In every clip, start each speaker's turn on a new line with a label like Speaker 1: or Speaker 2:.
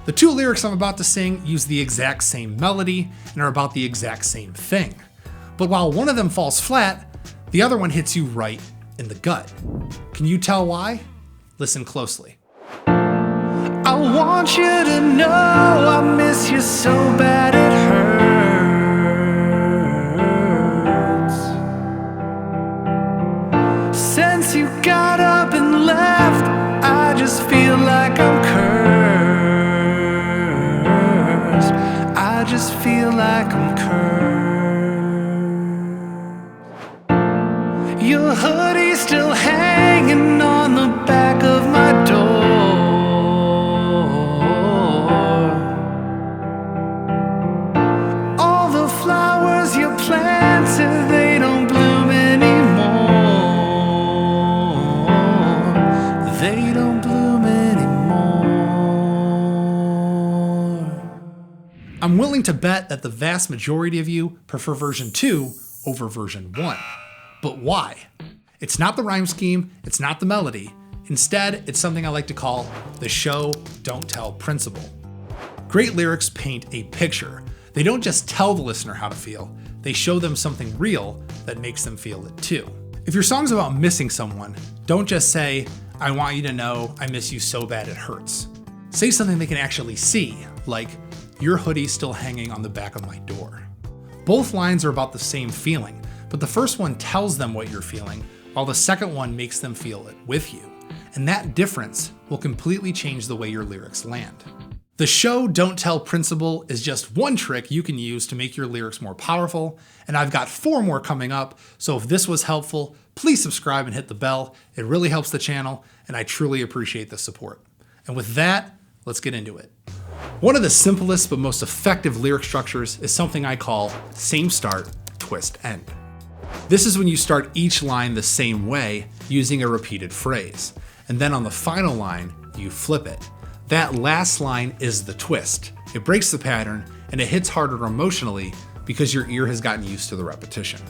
Speaker 1: The two lyrics I'm about to sing use the exact same melody and are about the exact same thing. But while one of them falls flat, the other one hits you right in the gut. Can you tell why? Listen closely. I want you to know I miss you so bad it hurts. Since you got up and left, I just feel like I'm cursed. I just feel like I'm cursed. Your hoodie's still hanging on the back of my door. All the flowers you planted, they don't bloom anymore. They don't bloom anymore. I'm willing to bet that the vast majority of you prefer version 2 over version 1. But why? It's not the rhyme scheme, it's not the melody. Instead, it's something I like to call the show, don't tell principle. Great lyrics paint a picture. They don't just tell the listener how to feel, they show them something real that makes them feel it too. If your song's about missing someone, don't just say, I want you to know I miss you so bad it hurts. Say something they can actually see, like, your hoodie's still hanging on the back of my door. Both lines are about the same feeling, but the first one tells them what you're feeling, while the second one makes them feel it with you. And that difference will completely change the way your lyrics land. The show don't tell principle is just one trick you can use to make your lyrics more powerful, and I've got 4 more coming up, so if this was helpful, please subscribe and hit the bell. It really helps the channel, and I truly appreciate the support. And with that, let's get into it. One of the simplest but most effective lyric structures is something I call same start, twist end. This is when you start each line the same way using a repeated phrase, and then on the final line, you flip it. That last line is the twist. It breaks the pattern, and it hits harder emotionally because your ear has gotten used to the repetition.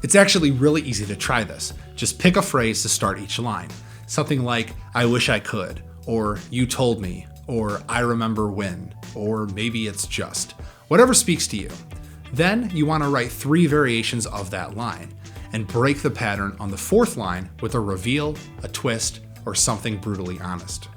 Speaker 1: It's actually really easy to try this. Just pick a phrase to start each line. Something like, I wish I could, or you told me, or I remember when, or maybe it's just. Whatever speaks to you. Then you want to write 3 variations of that line and break the pattern on the 4th line with a reveal, a twist, or something brutally honest.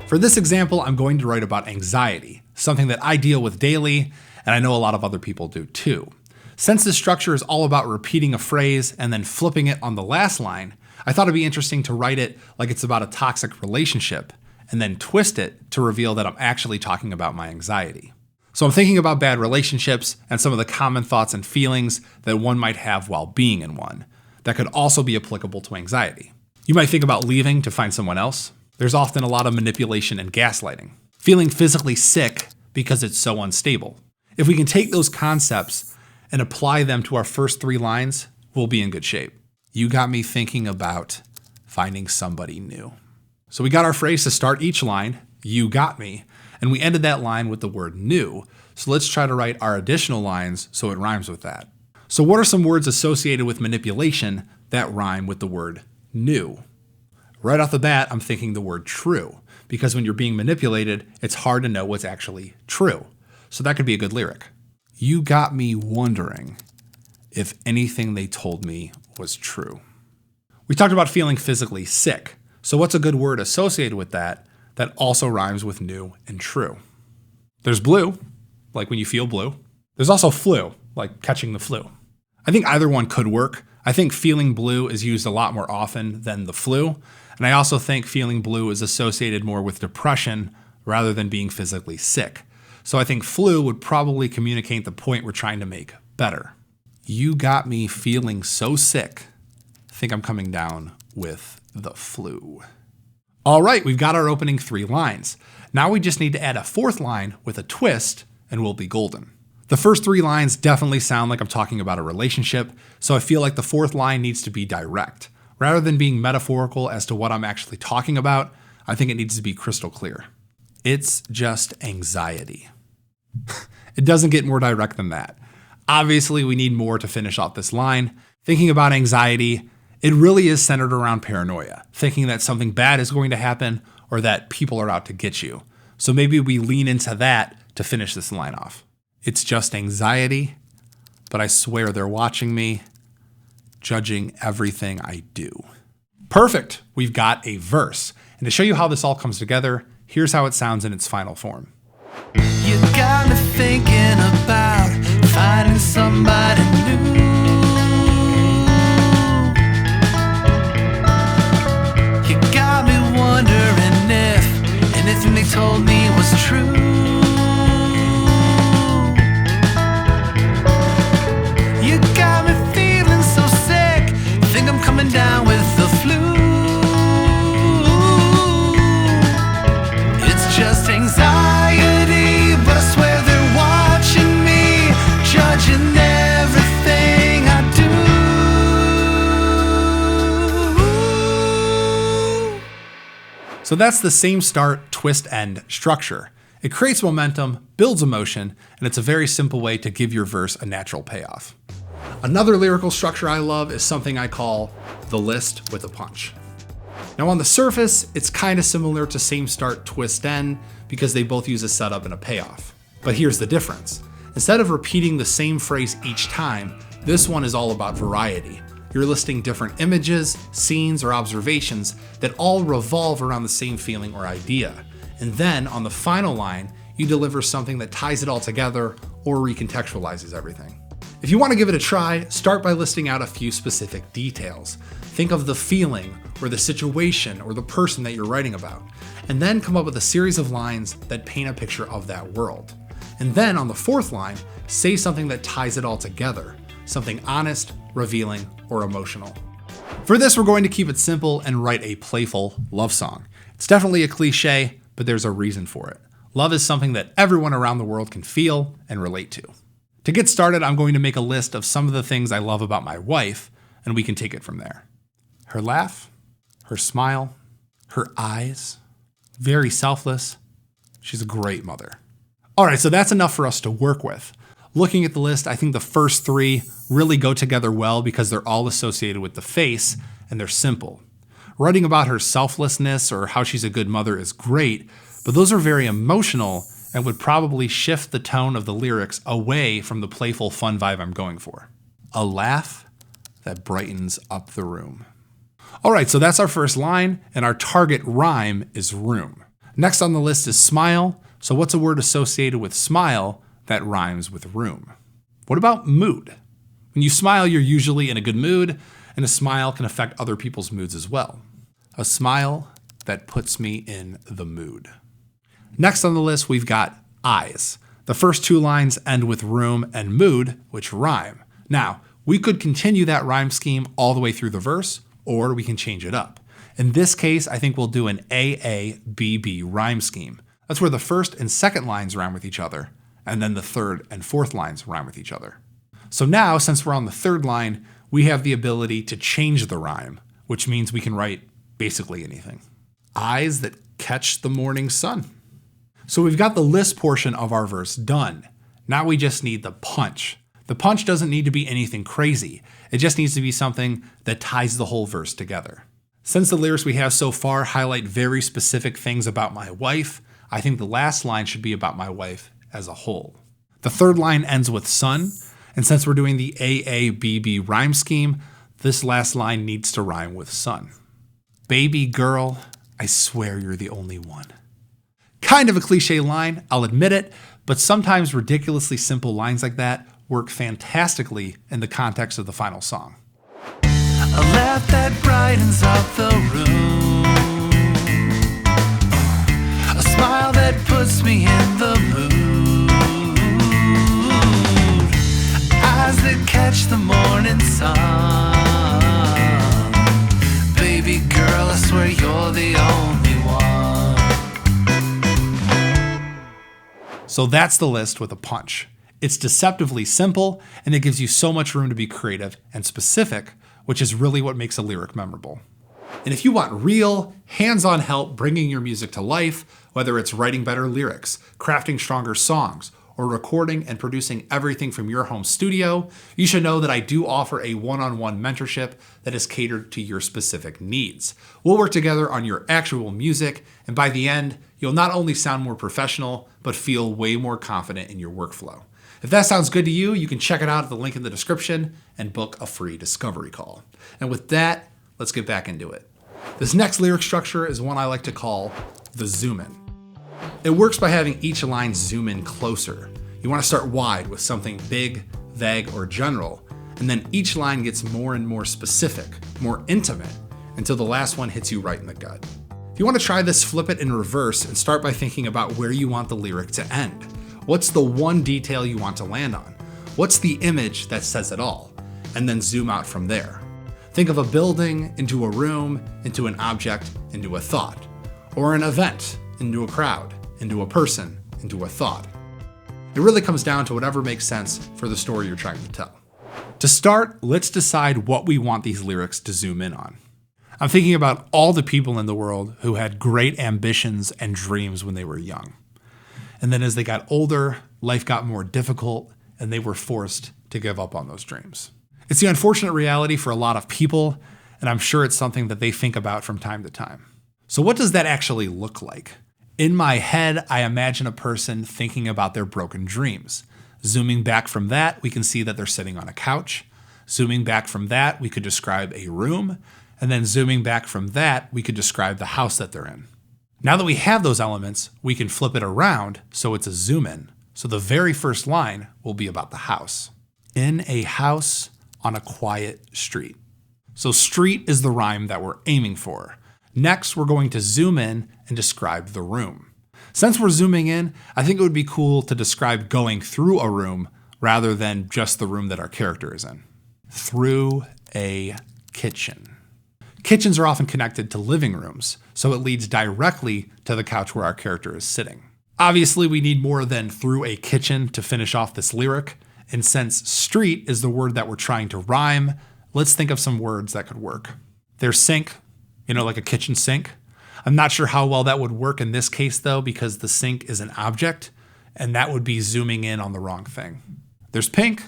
Speaker 1: For this example, I'm going to write about anxiety, something that I deal with daily, and I know a lot of other people do too. Since this structure is all about repeating a phrase and then flipping it on the last line, I thought it'd be interesting to write it like it's about a toxic relationship, and then twist it to reveal that I'm actually talking about my anxiety. So I'm thinking about bad relationships and some of the common thoughts and feelings that one might have while being in one that could also be applicable to anxiety. You might think about leaving to find someone else. There's often a lot of manipulation and gaslighting. Feeling physically sick because it's so unstable. If we can take those concepts and apply them to our first 3 lines, we'll be in good shape. You got me thinking about finding somebody new. So we got our phrase to start each line, you got me, and we ended that line with the word new. So let's try to write our additional lines so it rhymes with that. So what are some words associated with manipulation that rhyme with the word new? Right off the bat, I'm thinking the word true, because when you're being manipulated, it's hard to know what's actually true. So that could be a good lyric. You got me wondering if anything they told me was true. We talked about feeling physically sick. So what's a good word associated with that also rhymes with new and true? There's blue, like when you feel blue. There's also flu, like catching the flu. I think either one could work. I think feeling blue is used a lot more often than the flu. And I also think feeling blue is associated more with depression rather than being physically sick. So I think flu would probably communicate the point we're trying to make better. You got me feeling so sick. I think I'm coming down with the flu. All right, we've got our opening 3 lines. Now we just need to add a 4th line with a twist and we'll be golden. The first 3 lines definitely sound like I'm talking about a relationship, so I feel like the 4th line needs to be direct. Rather than being metaphorical as to what I'm actually talking about, I think it needs to be crystal clear. It's just anxiety. It doesn't get more direct than that. Obviously, we need more to finish off this line. Thinking about anxiety, it really is centered around paranoia, thinking that something bad is going to happen or that people are out to get you. So maybe we lean into that to finish this line off. It's just anxiety, but I swear they're watching me, judging everything I do. Perfect. We've got a verse. And to show you how this all comes together, here's how it sounds in its final form.
Speaker 2: You got me thinking about finding somebody new. You got me wondering if anything they told me was true. You got me feeling so sick, think I'm coming down with the flu. It's just anxiety, but I swear they're watching me, judging everything I do.
Speaker 1: So that's the same start, twist, end structure. It creates momentum, builds emotion, and it's a very simple way to give your verse a natural payoff. Another lyrical structure I love is something I call the list with a punch. Now on the surface, it's kind of similar to same start, twist, end because they both use a setup and a payoff. But here's the difference. Instead of repeating the same phrase each time, this one is all about variety. You're listing different images, scenes, or observations that all revolve around the same feeling or idea. And then on the final line, you deliver something that ties it all together or recontextualizes everything. If you want to give it a try, start by listing out a few specific details. Think of the feeling or the situation or the person that you're writing about, and then come up with a series of lines that paint a picture of that world. And then on the fourth line, say something that ties it all together, something honest, revealing, or emotional. For this, we're going to keep it simple and write a playful love song. It's definitely a cliche, but there's a reason for it. Love is something that everyone around the world can feel and relate to. To get started, I'm going to make a list of some of the things I love about my wife, and we can take it from there. Her laugh, her smile, her eyes, very selfless. She's a great mother. All right, so that's enough for us to work with. Looking at the list, I think the first three really go together well because they're all associated with the face and they're simple. Writing about her selflessness or how she's a good mother is great, but those are very emotional and would probably shift the tone of the lyrics away from the playful, fun vibe I'm going for. A laugh that brightens up the room. All right, so that's our first line, and our target rhyme is room. Next on the list is smile. So what's a word associated with smile that rhymes with room? What about mood? When you smile, you're usually in a good mood, and a smile can affect other people's moods as well. A smile that puts me in the mood. Next on the list, we've got eyes. The first two lines end with room and mood, which rhyme. Now, we could continue that rhyme scheme all the way through the verse, or we can change it up. In this case, I think we'll do an AABB rhyme scheme. That's where the first and second lines rhyme with each other, and then the third and fourth lines rhyme with each other. So now, since we're on the third line, we have the ability to change the rhyme, which means we can write basically anything. Eyes that catch the morning sun. So we've got the list portion of our verse done. Now we just need the punch. The punch doesn't need to be anything crazy. It just needs to be something that ties the whole verse together. Since the lyrics we have so far highlight very specific things about my wife, I think the last line should be about my wife as a whole. The third line ends with sun, and since we're doing the AABB rhyme scheme, this last line needs to rhyme with sun. Baby girl, I swear you're the only one. Kind of a cliche line, I'll admit it, but sometimes ridiculously simple lines like that work fantastically in the context of the final song.
Speaker 2: A laugh that brightens up the room. A smile that puts me in the mood. Eyes that catch the morning sun. Baby girl, I swear you're the only one.
Speaker 1: So that's the list with a punch. It's deceptively simple, and it gives you so much room to be creative and specific, which is really what makes a lyric memorable. And if you want real, hands-on help bringing your music to life, whether it's writing better lyrics, crafting stronger songs, or recording and producing everything from your home studio, you should know that I do offer a one-on-one mentorship that is catered to your specific needs. We'll work together on your actual music, and by the end, You'll not only sound more professional, but feel way more confident in your workflow. If that sounds good to you, you can check it out at the link in the description and book a free discovery call. And with that, let's get back into it. This next lyric structure is one I like to call the Zoomin. It works by having each line zoom in closer. You want to start wide with something big, vague, or general, and then each line gets more and more specific, more intimate, until the last one hits you right in the gut. If you want to try this, flip it in reverse and start by thinking about where you want the lyric to end. What's the one detail you want to land on? What's the image that says it all? And then zoom out from there. Think of a building into a room, into an object, into a thought. Or an event, into a crowd, into a person, into a thought. It really comes down to whatever makes sense for the story you're trying to tell. To start, let's decide what we want these lyrics to zoom in on. I'm thinking about all the people in the world who had great ambitions and dreams when they were young. And then as they got older, life got more difficult and they were forced to give up on those dreams. It's the unfortunate reality for a lot of people, and I'm sure it's something that they think about from time to time. So what does that actually look like? In my head, I imagine a person thinking about their broken dreams. Zooming back from that, we can see that they're sitting on a couch. Zooming back from that, we could describe a room. And then zooming back from that, we could describe the house that they're in. Now that we have those elements, we can flip it around so it's a zoom in. So the very first line will be about the house. In a house on a quiet street. So street is the rhyme that we're aiming for. Next, we're going to zoom in and describe the room. Since we're zooming in, I think it would be cool to describe going through a room rather than just the room that our character is in. Through a kitchen. Kitchens are often connected to living rooms, so it leads directly to the couch where our character is sitting. Obviously, we need more than through a kitchen to finish off this lyric, and since street is the word that we're trying to rhyme, let's think of some words that could work. There's sink, like a kitchen sink. I'm not sure how well that would work in this case though, because the sink is an object, and that would be zooming in on the wrong thing. There's pink,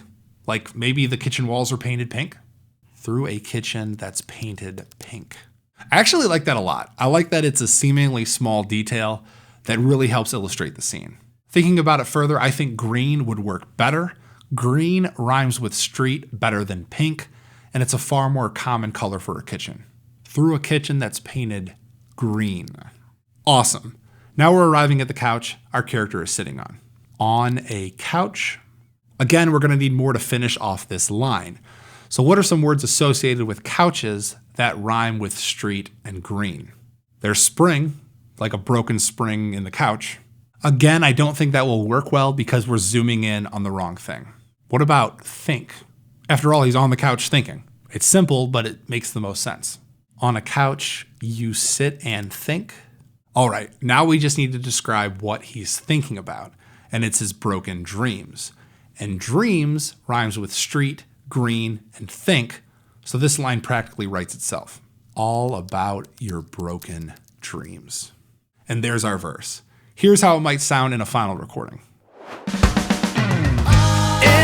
Speaker 1: like maybe the kitchen walls are painted pink. Through a kitchen that's painted pink. I actually like that a lot. I like that it's a seemingly small detail that really helps illustrate the scene. Thinking about it further, I think green would work better. Green rhymes with street better than pink, and it's a far more common color for a kitchen. Through a kitchen that's painted green. Awesome. Now we're arriving at the couch our character is sitting on. On a couch. Again, we're going to need more to finish off this line. So what are some words associated with couches that rhyme with street and green? There's spring, like a broken spring in the couch. Again, I don't think that will work well because we're zooming in on the wrong thing. What about think? After all, he's on the couch thinking. It's simple, but it makes the most sense. On a couch, you sit and think. All right, now we just need to describe what he's thinking about, and it's his broken dreams. And dreams rhymes with street, green, and think, so this line practically writes itself. All about your broken dreams. And there's our verse. Here's how it might sound in a final recording.
Speaker 2: In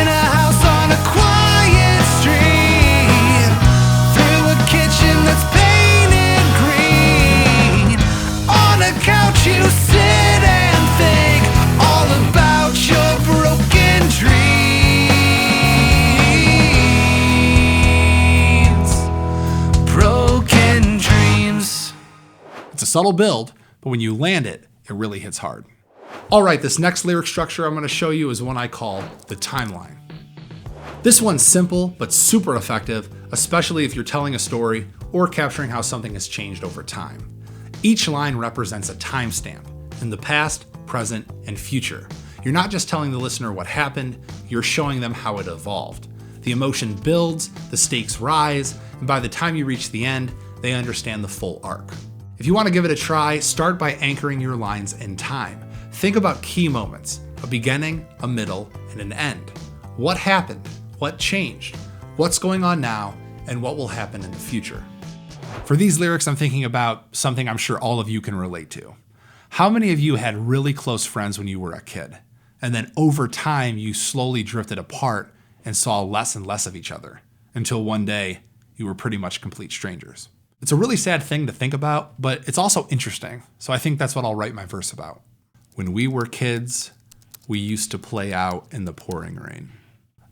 Speaker 2: a house on a quiet street, through a kitchen that's painted green, on a couch you sit and think, all about your broken dreams.
Speaker 1: It's a subtle build, but when you land it, it really hits hard. All right, this next lyric structure I'm going to show you is one I call the timeline. This one's simple, but super effective, especially if you're telling a story or capturing how something has changed over time. Each line represents a timestamp in the past, present, and future. You're not just telling the listener what happened, you're showing them how it evolved. The emotion builds, the stakes rise, and by the time you reach the end, they understand the full arc. If you want to give it a try, start by anchoring your lines in time. Think about key moments, a beginning, a middle, and an end. What happened? What changed? What's going on now? And what will happen in the future? For these lyrics, I'm thinking about something I'm sure all of you can relate to. How many of you had really close friends when you were a kid? And then over time, you slowly drifted apart and saw less and less of each other until one day you were pretty much complete strangers. It's a really sad thing to think about, but it's also interesting. So I think that's what I'll write my verse about. When we were kids, we used to play out in the pouring rain.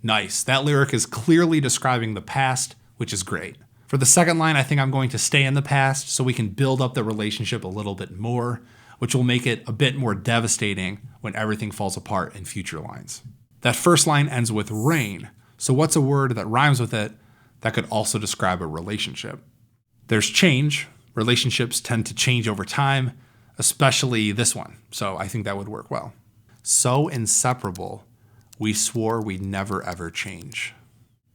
Speaker 1: Nice. That lyric is clearly describing the past, which is great. For the second line, I think I'm going to stay in the past so we can build up the relationship a little bit more, which will make it a bit more devastating when everything falls apart in future lines. That first line ends with rain, so what's a word that rhymes with it that could also describe a relationship? There's change. Relationships tend to change over time, especially this one, so I think that would work well. So inseparable, we swore we'd never ever change.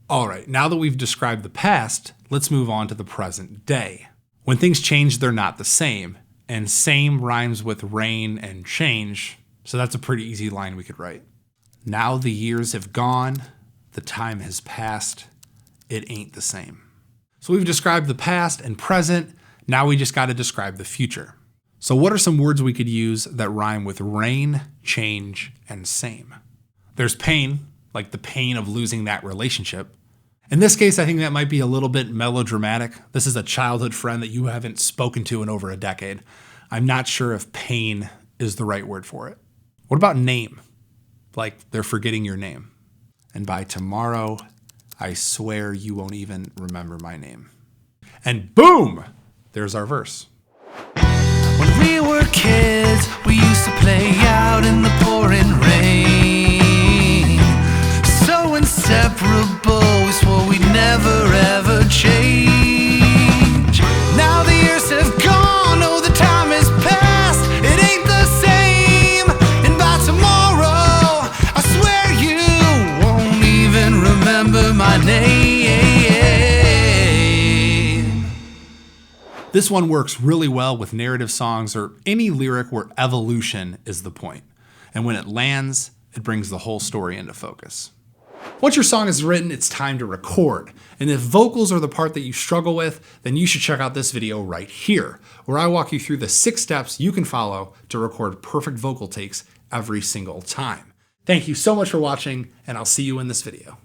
Speaker 1: All right, now that we've described the past, let's move on to the present day. When things change, they're not the same, and same rhymes with rain and change, so that's a pretty easy line we could write. Now the years have gone, the time has passed, it ain't the same. So we've described the past and present, now we just gotta describe the future. So what are some words we could use that rhyme with rain, change, and same? There's pain, like the pain of losing that relationship. In this case, I think that might be a little bit melodramatic. This is a childhood friend that you haven't spoken to in over a decade. I'm not sure if pain is the right word for it. What about name? Like they're forgetting your name. And by tomorrow, I swear you won't even remember my name. And boom, there's our verse.
Speaker 2: When we were kids, we used to play out in the pouring rain. So inseparable, we swore we'd never ever change. Now the years have gone, oh the time has passed, it ain't the same. And by tomorrow, I swear you won't even remember my name.
Speaker 1: This one works really well with narrative songs or any lyric where evolution is the point. And when it lands, it brings the whole story into focus. Once your song is written, it's time to record. And if vocals are the part that you struggle with, then you should check out this video right here, where I walk you through the 6 steps you can follow to record perfect vocal takes every single time. Thank you so much for watching, and I'll see you in this video.